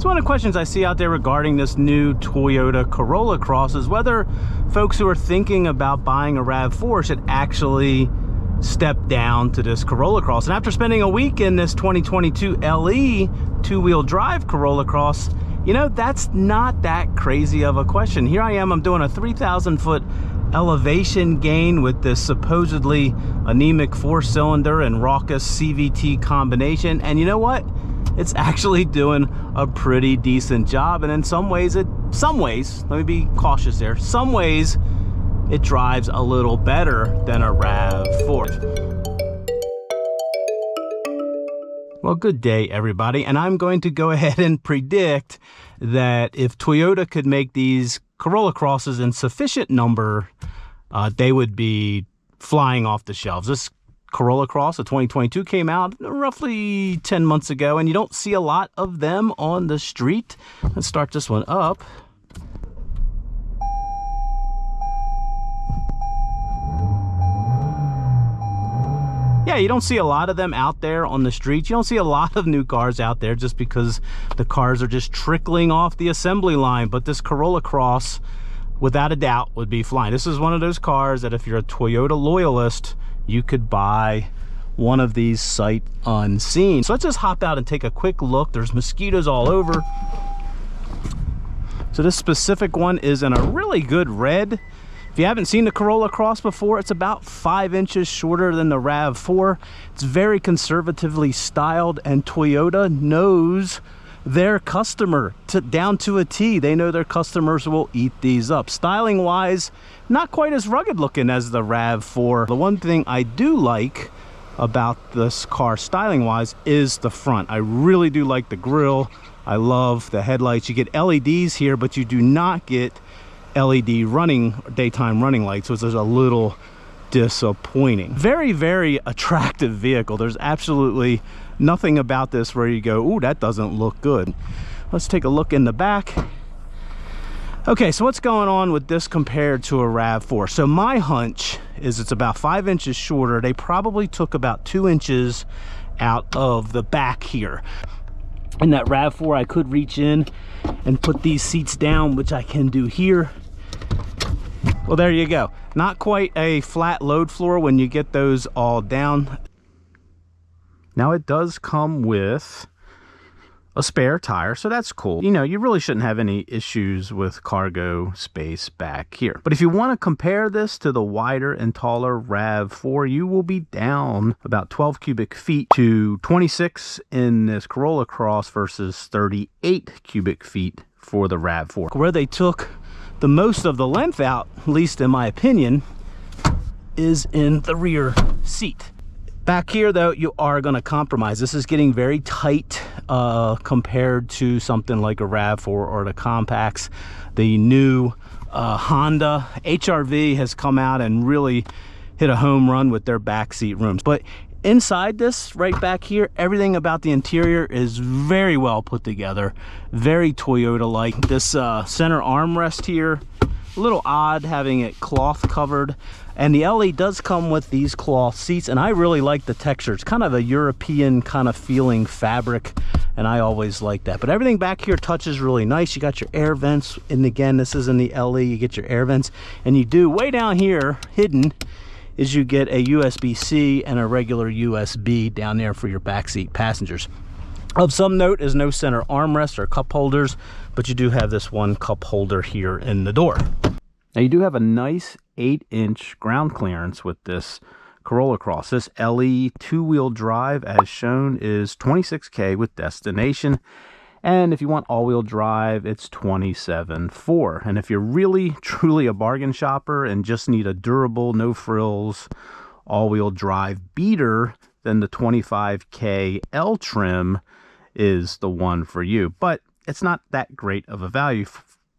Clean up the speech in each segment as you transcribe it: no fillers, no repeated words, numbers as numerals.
So one of the questions I see out there regarding this new Toyota Corolla Cross is whether folks who are thinking about buying a RAV4 should actually step down to this Corolla Cross. And after spending a week in this 2022 LE two-wheel drive Corolla Cross, you know, that's not that crazy of a question. Here I am, I'm doing a 3,000 foot elevation gain with this supposedly anemic 4-cylinder and raucous CVT combination, and you know what? It's actually doing a pretty decent job. And in some ways, let me be cautious there, some ways it drives a little better than a RAV4. Well, good day everybody, and I'm going to go ahead and predict that if Toyota could make these Corolla Crosses in sufficient number, they would be flying off the shelves. This Corolla Cross of 2022 came out roughly 10 months ago, and you don't see a lot of them on the street. Let's start this one up. Yeah, you don't see a lot of them out there on the streets. You don't see a lot of new cars out there just because the cars are just trickling off the assembly line. But this Corolla Cross, without a doubt, would be flying. This is one of those cars that if you're a Toyota loyalist, you could buy one of these sight unseen. So let's just hop out and take a quick look. There's mosquitoes all over. So this specific one is in a really good red. If you haven't seen the Corolla Cross before, it's about 5 inches shorter than the RAV4. It's very conservatively styled, and Toyota knows their customer down to a T. They know their customers will eat these up. Styling wise, not quite as rugged looking as the RAV4. The one thing I do like about this car styling wise is the front. I really do like the grille. I love the headlights. You get LEDs here, but you do not get LED daytime running lights, which is a little disappointing. Very, very attractive vehicle. There's absolutely nothing about this where you go, ooh, that doesn't look good. Let's take a look in the back. Okay, so what's going on with this compared to a RAV4? So my hunch is it's about 5 inches shorter. They probably took about 2 inches out of the back here. In that RAV4, I could reach in and put these seats down, which I can do here. Well, there you go. Not quite a flat load floor when you get those all down. Now it does come with a spare tire, so that's cool. You know, you really shouldn't have any issues with cargo space back here. But if you want to compare this to the wider and taller RAV4, you will be down about 12 cubic feet to 26 in this Corolla Cross versus 38 cubic feet for the RAV4. Where they took the most of the length out, at least in my opinion, is in the rear seat. Back here though, you are going to compromise. This is getting very tight compared to something like a RAV4 or the compacts. The new Honda HR-V has come out and really hit a home run with their backseat rooms. But inside this, right back here, everything about the interior is very well put together, very Toyota-like. This center armrest here, a little odd having it cloth covered, and the LE does come with these cloth seats, and I really like the texture. It's kind of a European kind of feeling fabric, and I always like that. But everything back here touches really nice. You got your air vents, and again, this is in the LE, you get your air vents, and you do, way down here, hidden, is you get a USB-C and a regular USB down there for your backseat passengers. Of some note is no center armrest or cup holders, but you do have this one cup holder here in the door. Now you do have a nice 8-inch ground clearance with this Corolla Cross. This LE two-wheel drive, as shown, is 26K with destination. And if you want all-wheel drive, it's 27.4. And if you're really, truly a bargain shopper and just need a durable, no-frills, all-wheel drive beater, then the 25K L trim is the one for you. But it's not that great of a value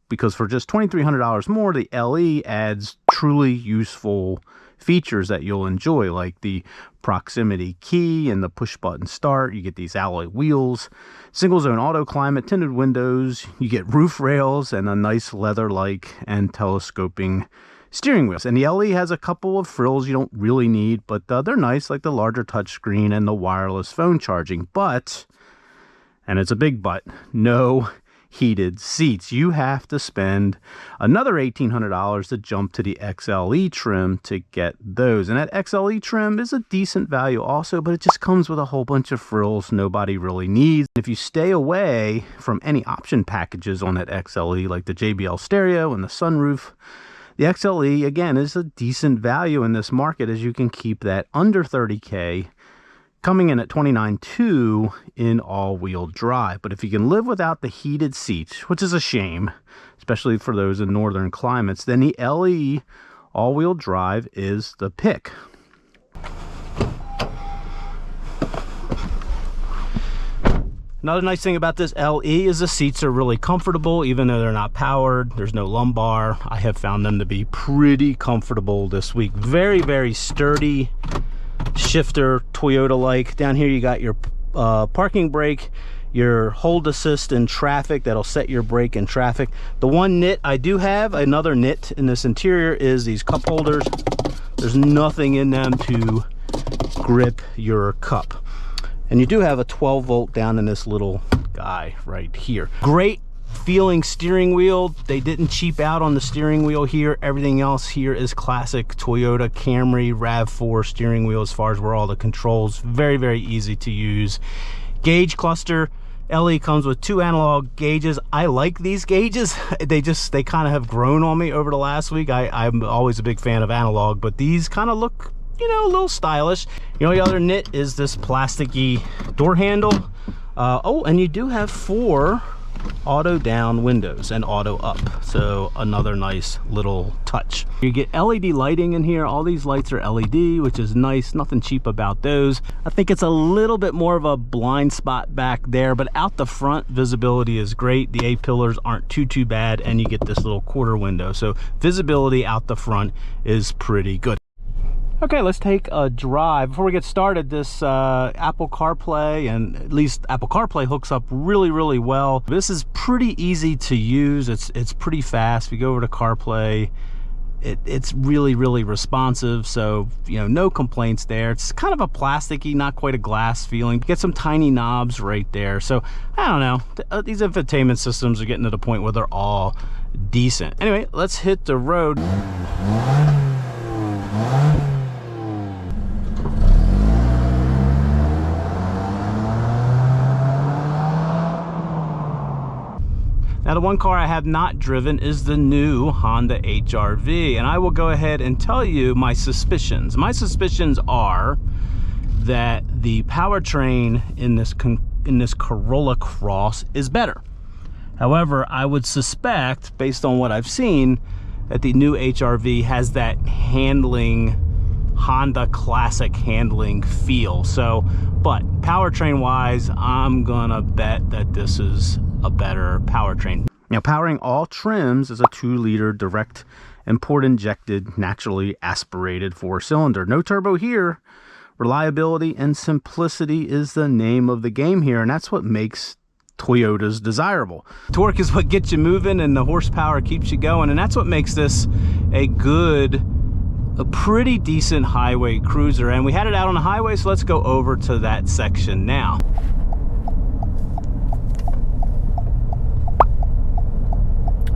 because for just $2,300 more, the LE adds truly useful features that you'll enjoy, like the proximity key and the push button start. You get these alloy wheels, single zone auto climate, tinted windows, you get roof rails and a nice leather-like and telescoping steering wheels. And the LE has a couple of frills you don't really need, but they're nice, like the larger touchscreen and the wireless phone charging. But And it's a big but. No heated seats. You have to spend another $1,800 to jump to the XLE trim to get those. And that XLE trim is a decent value also, but it just comes with a whole bunch of frills nobody really needs. If you stay away from any option packages on that XLE, like the JBL stereo and the sunroof, the XLE, again, is a decent value in this market, as you can keep that under $30K, coming in at $29,200 in all-wheel drive. But if you can live without the heated seats, which is a shame, especially for those in northern climates, then the LE all-wheel drive is the pick. Another nice thing about this LE is the seats are really comfortable, even though they're not powered. There's no lumbar. I have found them to be pretty comfortable this week. Very, very sturdy shifter, Toyota-like. Down here you got your parking brake, your hold assist in traffic that'll set your brake in traffic. The one nit I do have, another nit in this interior, is these cup holders. There's nothing in them to grip your cup. And you do have a 12 volt down in this little guy right here. Great feeling steering wheel. They didn't cheap out on the steering wheel here. Everything else here is classic Toyota Camry RAV4 steering wheel as far as where all the controls. Very, very easy to use. Gauge cluster. LE comes with 2 analog gauges. I like these gauges. They kind of have grown on me over the last week. I'm always a big fan of analog, but these kind of look, you know, a little stylish. You know, the other nit is this plasticky door handle. Oh, and you do have 4 auto down windows and auto up, so another nice little touch. You get LED lighting in here. All these lights are LED, which is nice. Nothing cheap about those. I think it's a little bit more of a blind spot back there, but out the front visibility is great. The A-pillars aren't too bad, and you get this little quarter window, so visibility out the front is pretty good. Okay, let's take a drive. Before we get started, this Apple CarPlay, and at least Apple CarPlay hooks up really, really well. This is pretty easy to use. It's pretty fast. If you go over to CarPlay, it's really, really responsive. So, you know, no complaints there. It's kind of a plasticky, not quite a glass feeling. Get some tiny knobs right there. So, I don't know. These infotainment systems are getting to the point where they're all decent. Anyway, let's hit the road. Now, the one car I have not driven is the new Honda HR-V, and I will go ahead and tell you my suspicions. My suspicions are that the powertrain in this Corolla Cross is better. However, I would suspect, based on what I've seen, that the new HR-V has that handling, Honda classic handling feel. So, but powertrain wise, I'm gonna bet that this is a better powertrain. Now, powering all trims is a 2-liter direct import injected, naturally aspirated 4-cylinder. No turbo here. Reliability and simplicity is the name of the game here, and that's what makes Toyotas desirable. Torque is what gets you moving, and the horsepower keeps you going, and that's what makes this a pretty decent highway cruiser. And we had it out on the highway, so let's go over to that section now.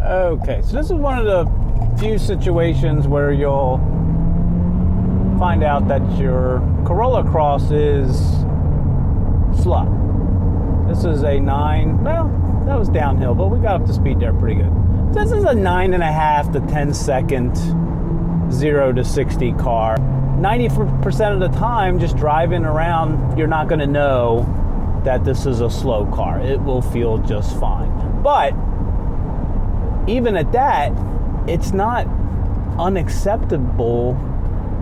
Okay, so this is one of the few situations where you'll find out that your Corolla Cross is slow. This is a 9, well, that was downhill, but we got up to speed there pretty good. So this is a 9.5 to 10 second 0 to 60 car. 90% of the time, just driving around, you're not gonna know that this is a slow car. It will feel just fine. But even at that, it's not unacceptable.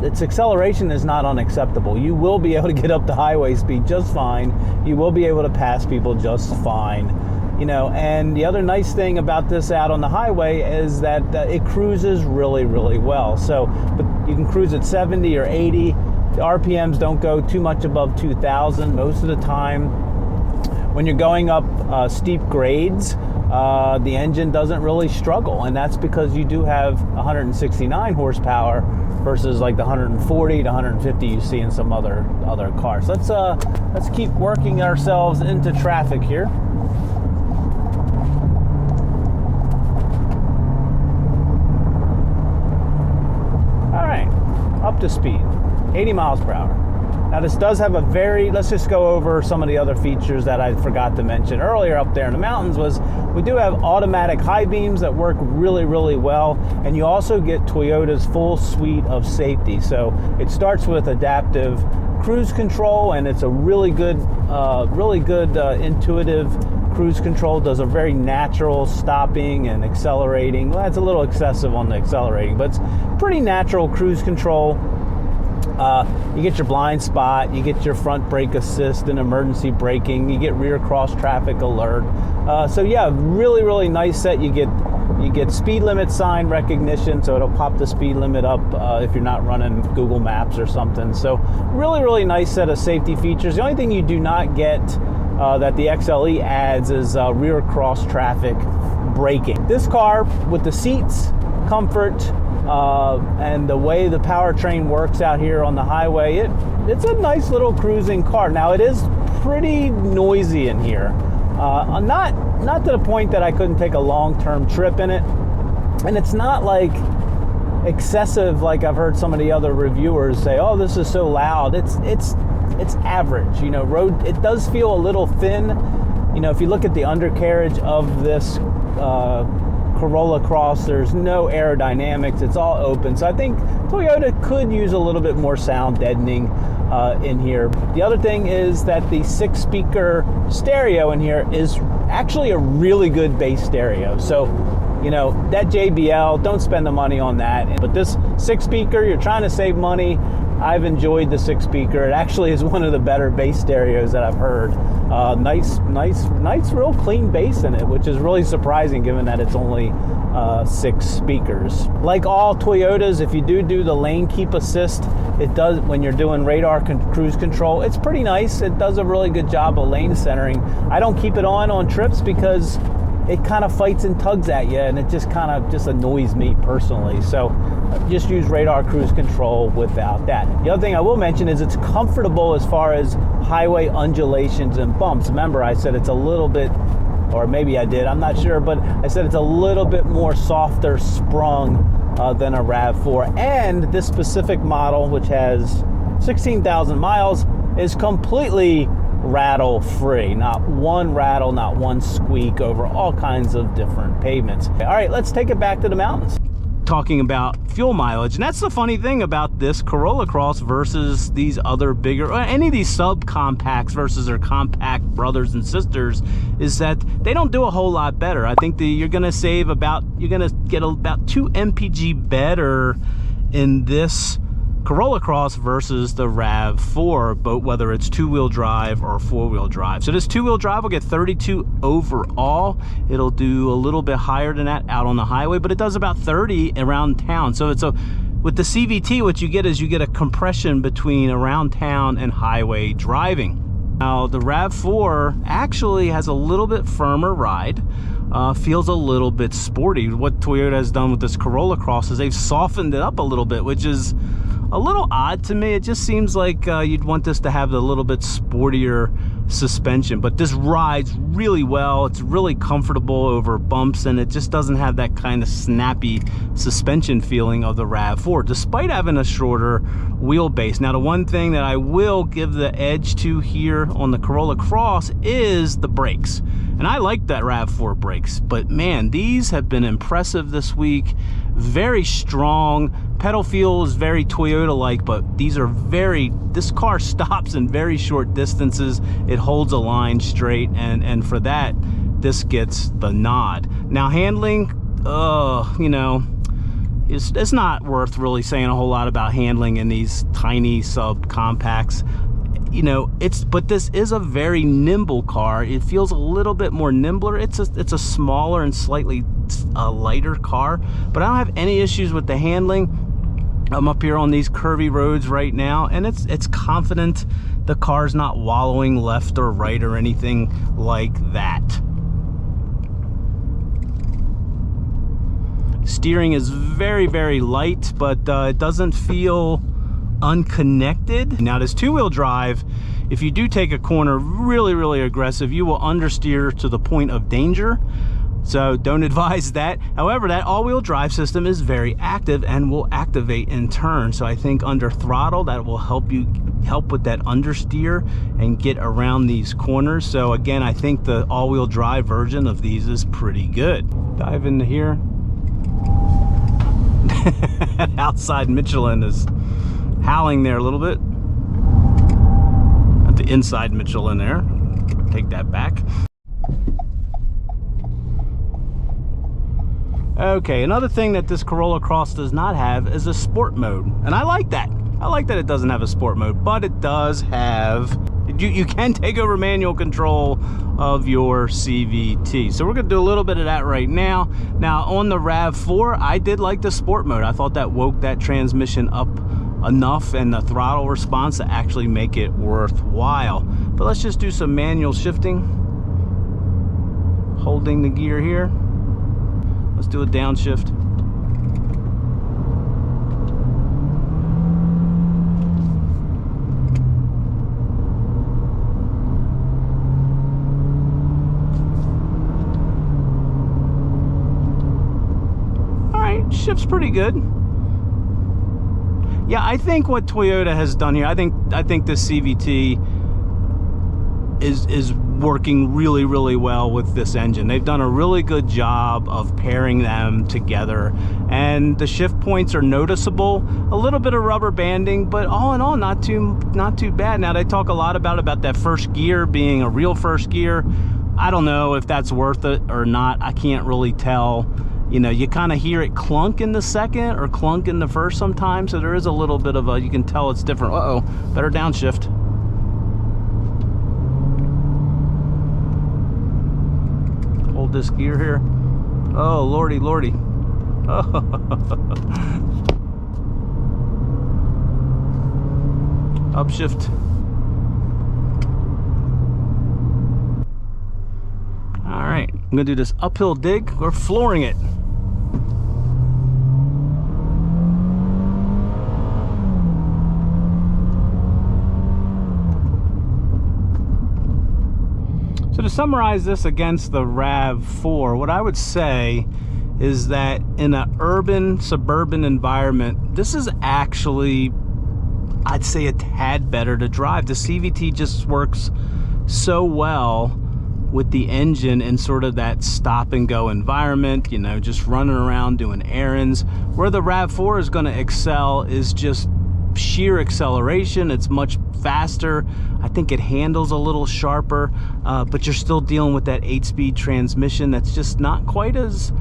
Its acceleration is not unacceptable. You will be able to get up to highway speed just fine. You will be able to pass people just fine. You know, and the other nice thing about this out on the highway is that it cruises really, really well. So, but you can cruise at 70 or 80. The RPMs don't go too much above 2,000 most of the time. When you're going up steep grades, the engine doesn't really struggle, and that's because you do have 169 horsepower versus like the 140 to 150 you see in some other cars. Let's keep working ourselves into traffic here. All right, up to speed, 80 miles per hour. Now this does have a let's just go over some of the other features that I forgot to mention earlier up there in the mountains. Was we do have automatic high beams that work really, really well, and you also get Toyota's full suite of safety. So it starts with adaptive cruise control, and it's a really good intuitive cruise control. Does a very natural stopping and accelerating. Well, it's a little excessive on the accelerating, but it's pretty natural cruise control. You get your blind spot, you get your front brake assist and emergency braking, you get rear cross traffic alert. So yeah, really, really nice set. You get speed limit sign recognition, so it'll pop the speed limit up if you're not running Google Maps or something. So really, really nice set of safety features. The only thing you do not get that the XLE adds is rear cross traffic braking. This car, with the seats, comfort, and the way the powertrain works out here on the highway, it's a nice little cruising car. Now it is pretty noisy in here, not to the point that I couldn't take a long-term trip in it, and it's not like excessive like I've heard some of the other reviewers say, oh, this is so loud. It's average, you know. It does feel a little thin, you know. If you look at the undercarriage of this Corolla Cross, there's no aerodynamics, it's all open. So I think Toyota could use a little bit more sound deadening in here. The other thing is that the 6-speaker stereo in here is actually a really good bass stereo. So, you know, that JBL, don't spend the money on that. But this 6-speaker, you're trying to save money. I've enjoyed the 6-speaker. It actually is one of the better bass stereos that I've heard. Nice, real clean bass in it, which is really surprising given that it's only 6 speakers. Like all Toyotas, if you do the lane keep assist, it does when you're doing radar cruise control. It's pretty nice. It does a really good job of lane centering. I don't keep it on trips because it kind of fights and tugs at you, and it just kind of just annoys me personally. So just use radar cruise control without that. The other thing I will mention is it's comfortable as far as highway undulations and bumps. Remember, I said it's a little bit, or maybe I did, I'm not sure, but I said it's a little bit more softer sprung than a RAV4. And this specific model, which has 16,000 miles, is completely rattle free. Not one rattle, not one squeak over all kinds of different pavements. All right, let's take it back to the mountains. Talking about fuel mileage, and that's the funny thing about this Corolla Cross versus these other bigger, or any of these subcompacts versus their compact brothers and sisters, is that they don't do a whole lot better. I think you're gonna get about 2 mpg better in this Corolla Cross versus the RAV4, but whether it's 2-wheel drive or 4-wheel drive. So this 2-wheel drive will get 32 overall. It'll do a little bit higher than that out on the highway, but it does about 30 around town. So with the CVT, what you get is you get a compression between around town and highway driving. Now the RAV4 actually has a little bit firmer ride. Feels a little bit sporty. What Toyota has done with this Corolla Cross is they've softened it up a little bit, which is a little odd to me. It just seems like you'd want this to have a little bit sportier suspension, but this rides really well. It's really comfortable over bumps, and it just doesn't have that kind of snappy suspension feeling of the RAV4, despite having a shorter wheelbase. Now, the one thing that I will give the edge to here on the Corolla Cross is the brakes. And I like that RAV4 brakes, but man, these have been impressive this week. Very strong. Pedal feel is very Toyota-like, but this car stops in very short distances. It holds a line straight, and for that, this gets the nod. Now, handling, you know, it's not worth really saying a whole lot about handling in these tiny subcompacts. You know, but this is a very nimble car. It feels a little bit more nimbler. It's a smaller and slightly lighter car, but I don't have any issues with the handling. I'm up here on these curvy roads right now, and it's confident. The car's not wallowing left or right or anything like that. Steering is very, very light, but it doesn't feel unconnected. Now this two-wheel drive, if you do take a corner really, really aggressive, you will understeer to the point of danger. So don't advise that. However, that all-wheel drive system is very active and will activate in turn. So I think under throttle, that will help with that understeer and get around these corners. So again, I think the all-wheel drive version of these is pretty good. Dive into here. Outside Michelin is howling there a little bit. At the inside Michelin there. Take that back. Okay, another thing that this Corolla Cross does not have is a sport mode. And I like that. I like that it doesn't have a sport mode, but it does have, you can take over manual control of your CVT. So we're gonna do a little bit of that right now. Now on the RAV4, I did like the sport mode. I thought that woke that transmission up enough and the throttle response to actually make it worthwhile. But let's just do some manual shifting. Holding the gear here. Let's do a downshift. All right, shifts pretty good. Yeah, I think what Toyota has done here, I think this CVT is working really, really well with this engine. They've done a really good job of pairing them together, and the shift points are noticeable. A little bit of rubber banding, but all in all, not too bad. Now they talk a lot about that first gear being a real first gear. I don't know if that's worth it or not. I can't really tell. You know, you kind of hear it clunk in the second or clunk in the first sometimes, so there is a little bit of a, you can tell it's different. Uh-oh, better downshift. Hold this gear here. Oh, lordy, lordy. Oh. Upshift. All right, I'm gonna do this uphill dig. We're flooring it. So to summarize this against the RAV4, what I would say is that in an urban, suburban environment, this is actually, I'd say, a tad better to drive. The CVT just works so well with the engine in sort of that stop and go environment, you know, just running around doing errands. Where the RAV4 is going to excel is just sheer acceleration. It's much faster. I think it handles a little sharper, but you're still dealing with that 8-speed transmission that's just not quite as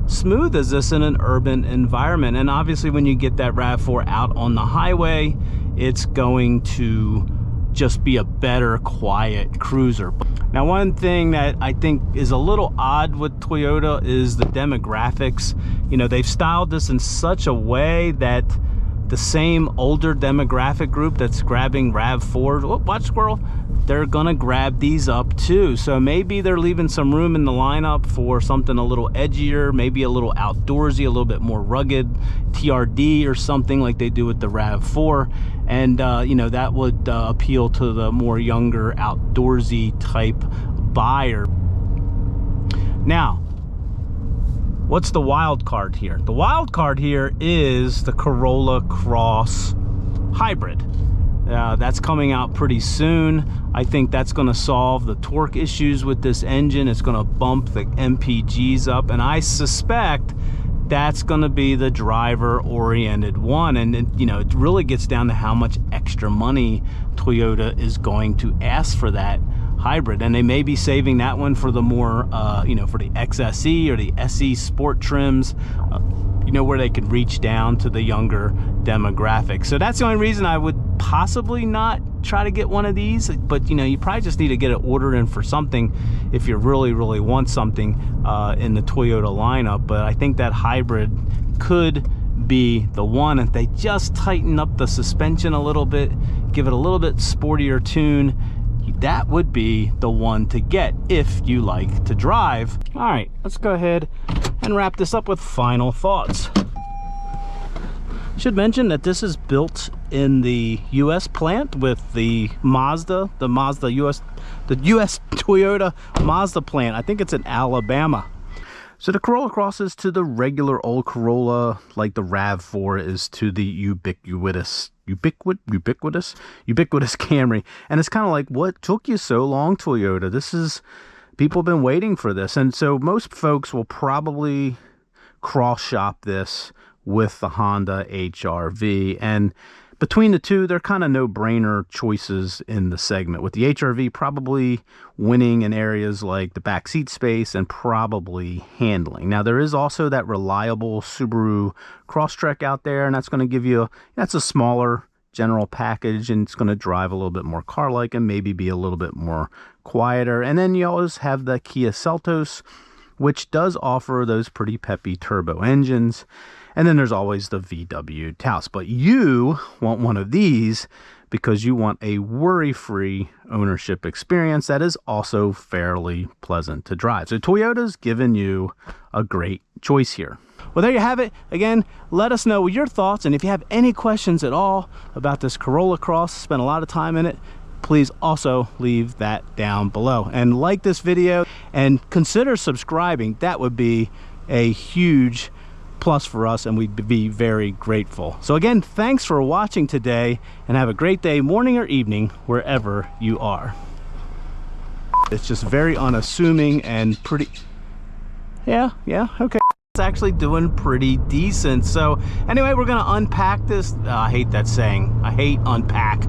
smooth as this in an urban environment. And obviously when you get that RAV4 out on the highway, it's going to just be a better quiet cruiser. Now, one thing that I think is a little odd with Toyota is the demographics. You know, they've styled this in such a way that the same older demographic group that's grabbing RAV4, oh, watch squirrel, they're gonna grab these up too. So maybe they're leaving some room in the lineup for something a little edgier, maybe a little outdoorsy, a little bit more rugged, TRD or something like they do with the RAV4. And you know, that would appeal to the more younger, outdoorsy type buyer. Now, what's the wild card here? The wild card here is the Corolla Cross Hybrid. That's coming out pretty soon. I think that's going to solve the torque issues with this engine. It's going to bump the MPGs up, and I suspect that's going to be the driver-oriented one. And you know, it really gets down to how much extra money Toyota is going to ask for that hybrid, and they may be saving that one for the more you know, for the XSE or the SE sport trims, you know, where they could reach down to the younger demographic. So that's the only reason I would possibly not try to get one of these. But you know, you probably just need to get it ordered in for something if you really want something in the Toyota lineup. But I think that hybrid could be the one if they just tighten up the suspension a little bit, give it a little bit sportier tune. That would be the one to get if you like to drive. All right, let's go ahead and wrap this up with final thoughts. Should mention that this is built in the US plant with the US Toyota Mazda plant. I think it's in Alabama. So the Corolla Cross is to the regular old Corolla, like the RAV4 is to the ubiquitous Camry. And it's kind of like, what took you so long, Toyota? People have been waiting for this. And so most folks will probably cross shop this with the Honda HR-V, and between the two, they're kind of no-brainer choices in the segment, with the HR-V probably winning in areas like the backseat space and probably handling. Now, there is also that reliable Subaru Crosstrek out there, and that's going to give you, that's a smaller general package, and it's going to drive a little bit more car-like and maybe be a little bit more quieter. And then you always have the Kia Seltos, which does offer those pretty peppy turbo engines. And then there's always the VW Taos. But you want one of these because you want a worry-free ownership experience that is also fairly pleasant to drive. So Toyota's given you a great choice here. Well, there you have it. Again, let us know your thoughts. And if you have any questions at all about this Corolla Cross, spent a lot of time in it, please also leave that down below. And like this video and consider subscribing. That would be a huge plus for us, and we'd be very grateful. So again, thanks for watching today, and have a great day, morning or evening, wherever you are. It's just very unassuming and pretty, yeah, okay. It's actually doing pretty decent. So anyway, we're gonna unpack this. I hate that saying. I hate unpack.